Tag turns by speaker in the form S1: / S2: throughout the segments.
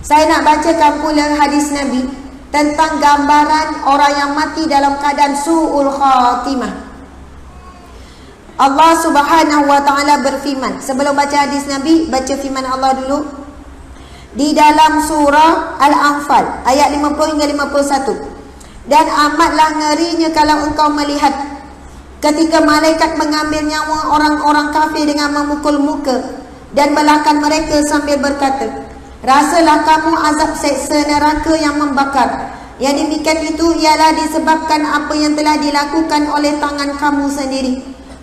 S1: Saya nak bacakan pula hadis Nabi tentang gambaran orang yang mati dalam keadaan su'ul khatimah. Allah Subhanahu wa taala berfirman. Sebelum baca hadis Nabi, baca firman Allah dulu. Di dalam surah Al-Anfal ayat 50 hingga 51. Dan amatlah ngerinya kalau engkau melihat ketika malaikat mengambil nyawa orang-orang kafir dengan memukul muka dan belakang mereka sambil berkata, rasalah kamu azab seksa neraka yang membakar. Yang demikian itu ialah disebabkan apa yang telah dilakukan oleh tangan kamu sendiri.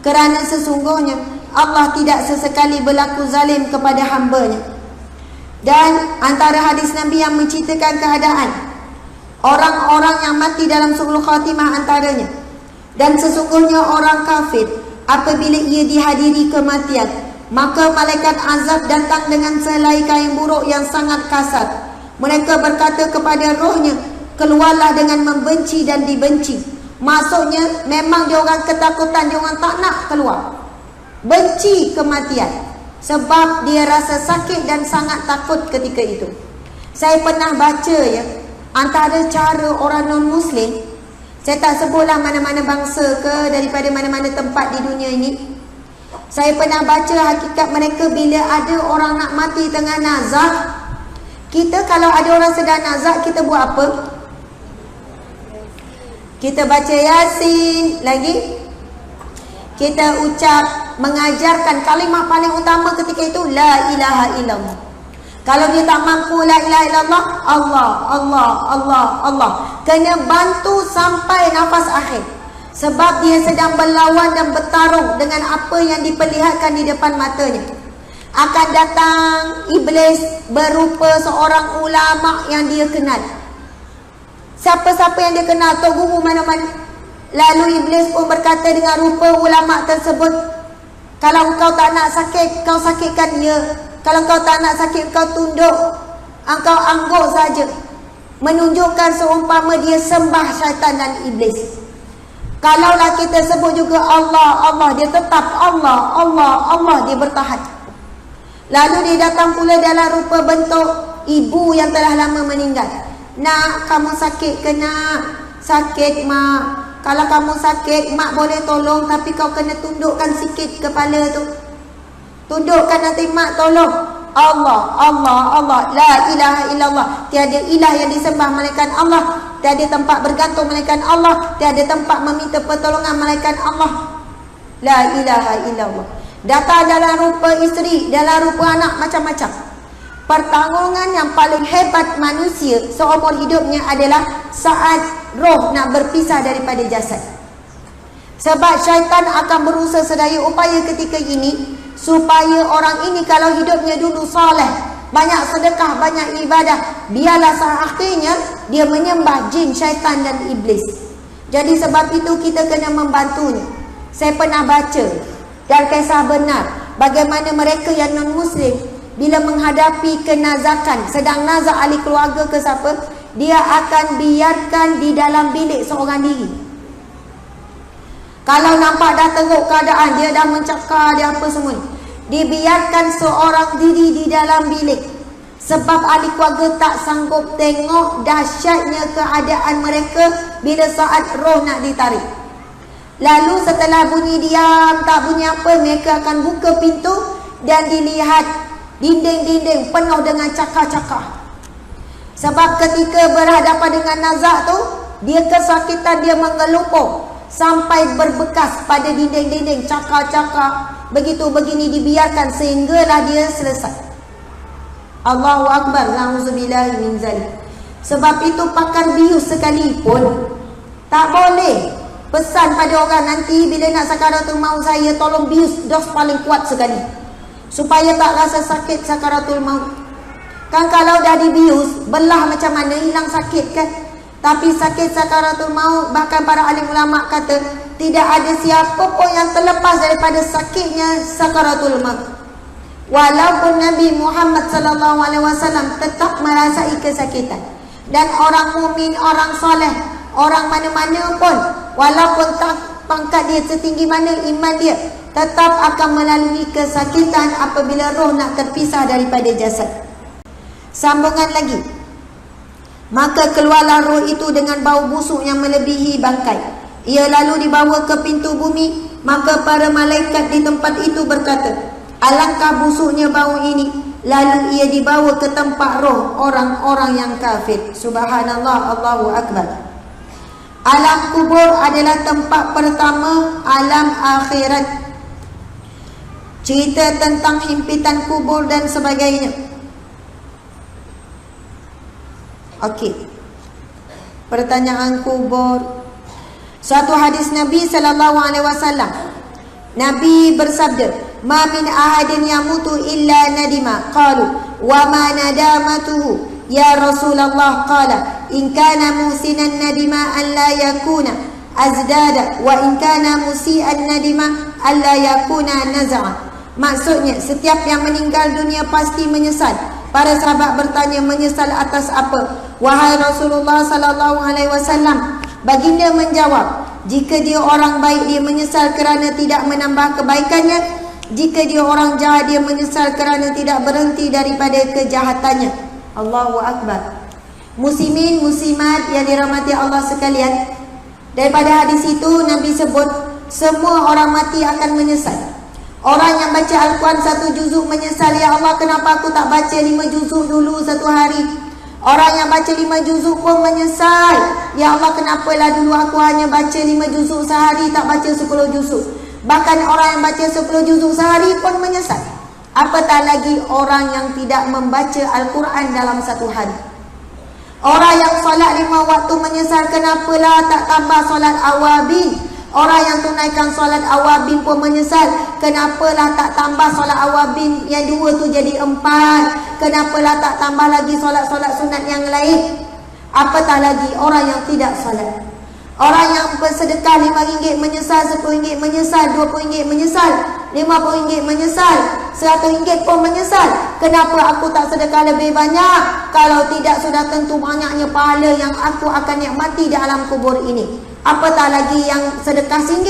S1: Kerana sesungguhnya Allah tidak sesekali berlaku zalim kepada hamba-Nya. Dan antara hadis Nabi yang menceritakan keadaan orang-orang yang mati dalam su'ul khatimah antaranya. Dan sesungguhnya orang kafir apabila ia dihadiri kematian, maka malaikat azab datang dengan selai kain buruk yang sangat kasar. Mereka berkata kepada rohnya, keluarlah dengan membenci dan dibenci. Maksudnya memang dia orang ketakutan, dia orang tak nak keluar. Benci kematian sebab dia rasa sakit dan sangat takut ketika itu. Saya pernah baca ya, antara cara orang non-Muslim, saya tak sebutlah mana-mana bangsa ke daripada mana-mana tempat di dunia ini, saya pernah baca hakikat mereka bila ada orang nak mati tengah nazak. Kita kalau ada orang sedang nazak, kita buat apa? Kita baca Yasin. Lagi kita ucap, mengajarkan kalimah paling utama ketika itu, la ilaha illallah. Kalau dia tak mampu la ilaha illallah, Allah, Allah, Allah, Allah, kena bantu sampai nafas akhir. Sebab dia sedang berlawan dan bertarung dengan apa yang diperlihatkan di depan matanya. Akan datang iblis berupa seorang ulama yang dia kenal. Siapa-siapa yang dia kenal, Tok Guru mana-mana. Lalu iblis pun berkata dengan rupa ulama tersebut, kalau engkau tak nak sakit, kau sakitkan dia. Kalau kau tak nak sakit, kau tunduk, engkau angguk saja. Menunjukkan seumpama dia sembah syaitan dan iblis. Kalaulah kita sebut juga Allah, Allah, dia tetap Allah, Allah, Allah, dia bertahan. Lalu dia datang pula dalam rupa bentuk ibu yang telah lama meninggal. Nak, kamu sakit ke nak? Sakit mak. Kalau kamu sakit, mak boleh tolong, tapi kau kena tundukkan sikit kepala tu. Tundukkan nanti mak tolong. Allah, Allah, Allah, la ilaha illallah. Tiada ilah yang disembah melainkan Allah. Tiada tempat bergantung melainkan Allah. Tiada tempat meminta pertolongan melainkan Allah. La ilaha illallah. Datang dalam rupa isteri, dalam rupa anak, macam-macam. Pertanggungan yang paling hebat manusia seumur hidupnya adalah saat roh nak berpisah daripada jasad. Sebab syaitan akan berusaha sedaya upaya ketika ini supaya orang ini kalau hidupnya dulu soleh, banyak sedekah, banyak ibadah, biarlah akhirnya dia menyembah jin, syaitan dan iblis. Jadi sebab itu kita kena membantunya. Saya pernah baca dan kisah benar bagaimana mereka yang non-Muslim bila menghadapi kenazakan, sedang nazak ahli keluarga ke siapa, dia akan biarkan di dalam bilik seorang diri. Kalau nampak dah teruk keadaan, dia dah mencakar, dia apa semua, dibiarkan seorang diri di dalam bilik. Sebab ahli keluarga tak sanggup tengok dahsyatnya keadaan mereka bila saat roh nak ditarik. Lalu setelah bunyi diam, tak bunyi apa, mereka akan buka pintu dan dilihat dinding-dinding penuh dengan cakar-cakar. Sebab ketika berhadapan dengan nazak tu, dia kesakitan, dia mengelupur sampai berbekas pada dinding-dinding, cakar-cakar. Begitu begini dibiarkan sehinggalah dia selesai. Allahu Akbar, na'udzubillahi min zalik. Sebab itu pakar bius sekalipun tak boleh pesan pada orang nanti bila nak sakaratul maut, saya tolong bius dos paling kuat sekali supaya tak rasa sakit sakaratul maut. Kan kalau dah dibius, belah macam mana, hilang sakit kan. Tapi sakit sakaratul maut, bahkan para alim ulama kata tidak ada siapa pun yang terlepas daripada sakitnya sakaratul maut. Walaupun Nabi Muhammad SAW tetap merasai kesakitan. Dan orang mukmin, orang soleh, orang mana-mana pun, walaupun tak pangkat dia setinggi mana iman dia, tetap akan melalui kesakitan apabila roh nak terpisah daripada jasad. Sambungan lagi. Maka keluarlah roh itu dengan bau busuk yang melebihi bangkai. Ia lalu dibawa ke pintu bumi. Maka para malaikat di tempat itu berkata, alangkah busuknya bau ini. Lalu ia dibawa ke tempat roh orang-orang yang kafir. Subhanallah, Allahu Akbar. Alam kubur adalah tempat pertama alam akhirat. Cerita tentang himpitan kubur dan sebagainya. Okey. Pertanyaan kubur. Suatu hadis Nabi sallallahu alaihi wasallam. Nabi bersabda, "Ma min ahadin yamutu illa nadima." Qalu, "Wa ma nadamatuhu?" Ya Rasulullah, qala, "In kana musinan nadima an la yakuna azdada wa in kana musian nadima an la yakuna naz'a." Maksudnya, setiap yang meninggal dunia pasti menyesal. Para sahabat bertanya, menyesal atas apa? Wahai Rasulullah sallallahu alaihi wasallam, baginda menjawab, jika dia orang baik, dia menyesal kerana tidak menambah kebaikannya. Jika dia orang jahat, dia menyesal kerana tidak berhenti daripada kejahatannya. Allahu Akbar. Muslimin, muslimat yang dirahmati Allah sekalian, daripada hadis itu Nabi sebut semua orang mati akan menyesal. Orang yang baca Al-Quran 1 juzuk menyesal, ya Allah, kenapa aku tak baca 5 juzuk dulu satu hari. Orang yang baca 5 juzuk pun menyesal, ya Allah, kenapalah dulu aku hanya baca 5 juzuk sehari, tak baca 10 juzuk. Bahkan orang yang baca 10 juzuk sehari pun menyesal. Apatah lagi orang yang tidak membaca Al-Quran dalam satu hari. Orang yang solat 5 waktu menyesal, kenapalah tak tambah solat awabin. Orang yang tunaikan solat awabin pun menyesal, kenapalah tak tambah solat awabin yang 2 tu jadi 4. Kenapalah tak tambah lagi solat-solat sunat yang lain. Apatah lagi orang yang tidak solat. Orang yang bersedekah RM5 menyesal, RM10 menyesal, RM20 menyesal, RM50 menyesal, RM100 pun menyesal. Kenapa aku tak sedekah lebih banyak? Kalau tidak, sudah tentu banyaknya pahala yang aku akan nikmati di alam kubur ini. Apatah lagi yang sedekah RM1.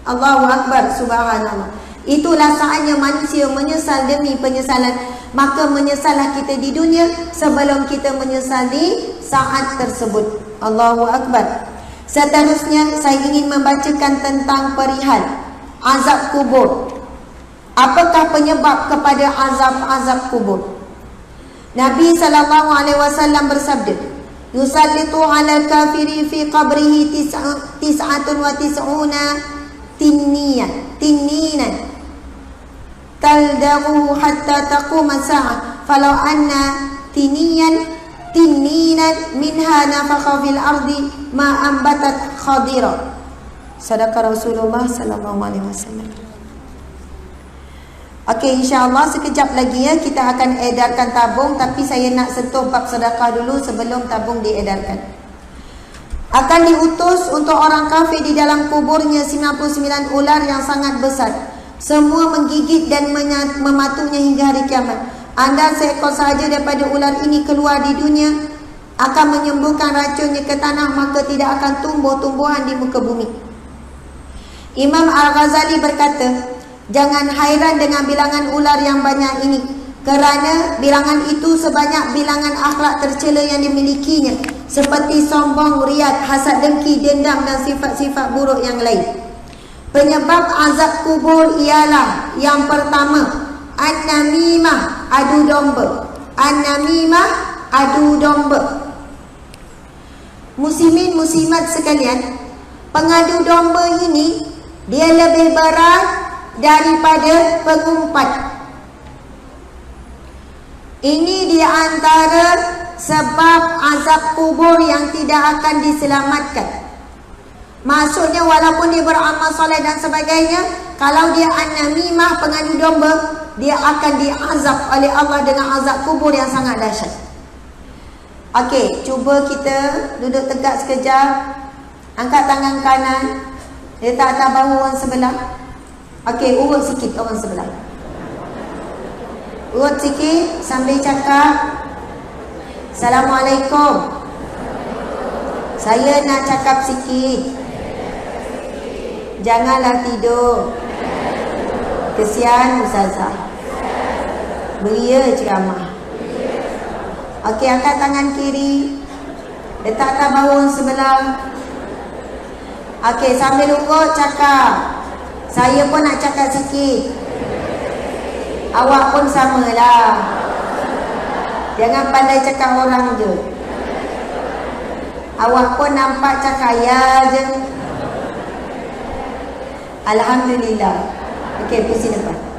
S1: Allahu Akbar, subhanallah. Itulah saatnya manusia menyesal demi penyesalan. Maka menyesallah kita di dunia sebelum kita menyesal di saat tersebut. Allahu Akbar. Seterusnya saya ingin membacakan tentang perihal azab kubur. Apakah penyebab kepada azab-azab kubur? Nabi SAW bersabda, yusallitu ala kafiri fi qabrihi tis'atun wa tis'una tinninan taldaghu hatta taquma sa'ah falau anna tinninan minha nafakha fil ardi ma ambatat khadira. Sadaqa Rasulullah sallallahu alaihi wasallam. Okey, insya-Allah sekejap lagi ya kita akan edarkan tabung, tapi saya nak sentuh bab sedekah dulu sebelum tabung diedarkan. Akan diutus untuk orang kafir di dalam kuburnya 99 ular yang sangat besar. Semua menggigit dan mematunya hingga hari kiamat. Anda seekor sahaja daripada ular ini keluar di dunia akan menyembuhkan racunnya ke tanah, maka tidak akan tumbuh tumbuhan di muka bumi. Imam Al-Ghazali berkata, jangan hairan dengan bilangan ular yang banyak ini, kerana bilangan itu sebanyak bilangan akhlak tercela yang dimilikinya, seperti sombong, riad, hasad dengki, dendam dan sifat-sifat buruk yang lain. Penyebab azab kubur ialah yang pertama, an-namimah, adu domba. An-namimah, adu domba. Muslimin muslimat sekalian, pengadu domba ini dia lebih berat daripada pengumpat. Ini di antara sebab azab kubur yang tidak akan diselamatkan. Maksudnya walaupun dia beramal soleh dan sebagainya, kalau dia an-namimah, pengadu domba, dia akan diazab oleh Allah dengan azab kubur yang sangat dahsyat. Okey, cuba kita duduk tegak sekejap. Angkat tangan kanan, letak atas bahu orang sebelah. Okey, urut sikit orang sebelah. Urut sikit sambil cakap, Assalamualaikum. Saya nak cakap sikit. Janganlah tidur. Kesian Ustazah. Beria ceramah. Okey, angkat tangan kiri. Letak atas bahu sebelah. Okey, sambil urut cakap. Saya pun nak cakap sikit. Awak pun samalah. Jangan pandai cakap orang je. Awak pun nampak cakap ya je. Alhamdulillah. Okey, pusing depan.